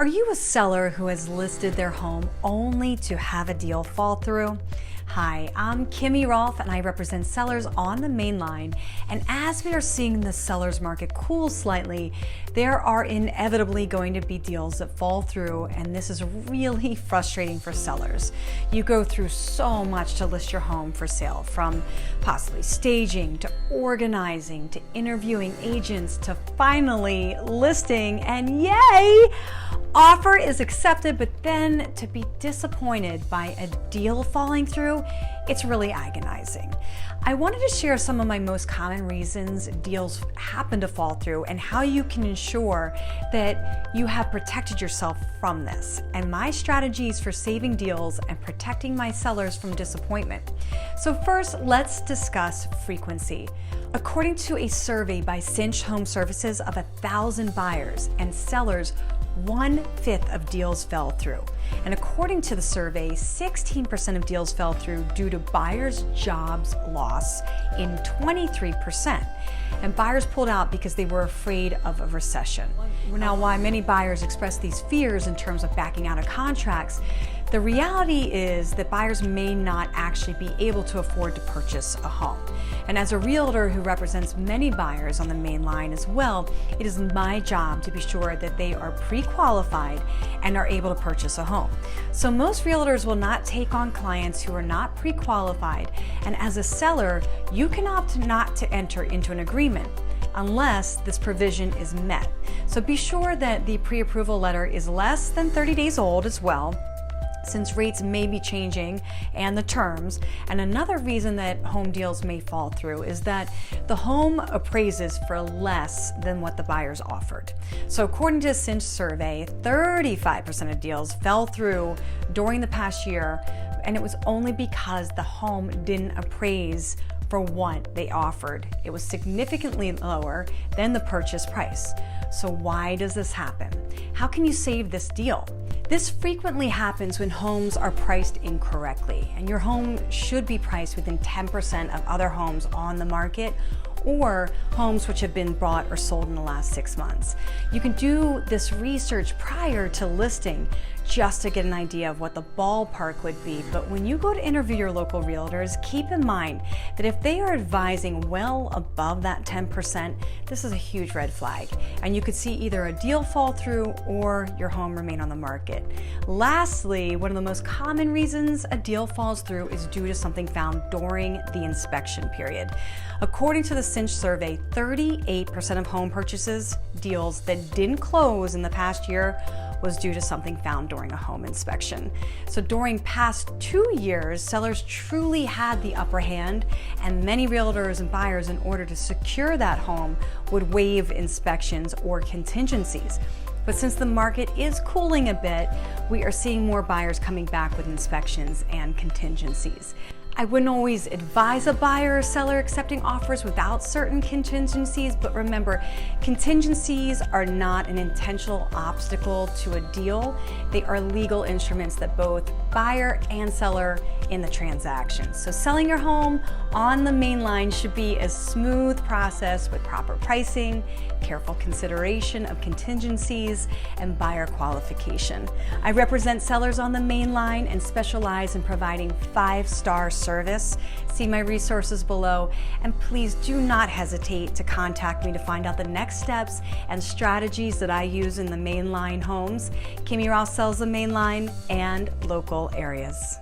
Are you a seller who has listed their home only to have a deal fall through? Hi, I'm Kimmy Rolph and I represent sellers on the main line. And as we are seeing the seller's market cool slightly, there are inevitably going to be deals that fall through, and this is really frustrating for sellers. You go through so much to list your home for sale, from possibly staging to organizing to interviewing agents to finally listing, and yay! Offer is accepted, but then to be disappointed by a deal falling through, it's really agonizing. I wanted to share some of my most common reasons deals happen to fall through and how you can ensure that you have protected yourself from this, and my strategies for saving deals and protecting my sellers from disappointment. So first, let's discuss frequency. According to a survey by Cinch Home Services of 1,000 buyers and sellers, 1/5 of deals fell through. And according to the survey, 16% of deals fell through due to buyers' jobs loss in 23%. And buyers pulled out because they were afraid of a recession. Now, while many buyers express these fears in terms of backing out of contracts, the reality is that buyers may not actually be able to afford to purchase a home. And as a realtor who represents many buyers on the main line as well, it is my job to be sure that they are pre-qualified and are able to purchase a home. So most realtors will not take on clients who are not pre-qualified, and as a seller, you can opt not to enter into an agreement unless this provision is met. So be sure that the pre-approval letter is less than 30 days old as well, since rates may be changing and the terms. And another reason that home deals may fall through is that the home appraises for less than what the buyers offered. So according to a Cinch survey, 35% of deals fell through during the past year, and it was only because the home didn't appraise for what they offered. It was significantly lower than the purchase price. So why does this happen? How can you save this deal? This frequently happens when homes are priced incorrectly, and your home should be priced within 10% of other homes on the market or homes which have been bought or sold in the last 6 months. You can do this research prior to listing just to get an idea of what the ballpark would be. But when you go to interview your local realtors, keep in mind that if they are advising well above that 10%, this is a huge red flag. And you could see either a deal fall through or your home remain on the market. Lastly, one of the most common reasons a deal falls through is due to something found during the inspection period. According to the Cinch survey, 38% of home purchases deals that didn't close in the past year was due to something found during a home inspection. So during past 2 years, sellers truly had the upper hand, and many realtors and buyers, in order to secure that home, would waive inspections or contingencies. But since the market is cooling a bit, we are seeing more buyers coming back with inspections and contingencies. I wouldn't always advise a buyer or seller accepting offers without certain contingencies, but remember, contingencies are not an intentional obstacle to a deal. They are legal instruments that both buyer and seller in the transaction. So selling your home on the main line should be a smooth process with proper pricing, careful consideration of contingencies, and buyer qualification. I represent sellers on the main line and specialize in providing 5-star service. See my resources below, and please do not hesitate to contact me to find out the next steps and strategies that I use in the mainline homes. Kimmy Rolph sells the mainline and local areas.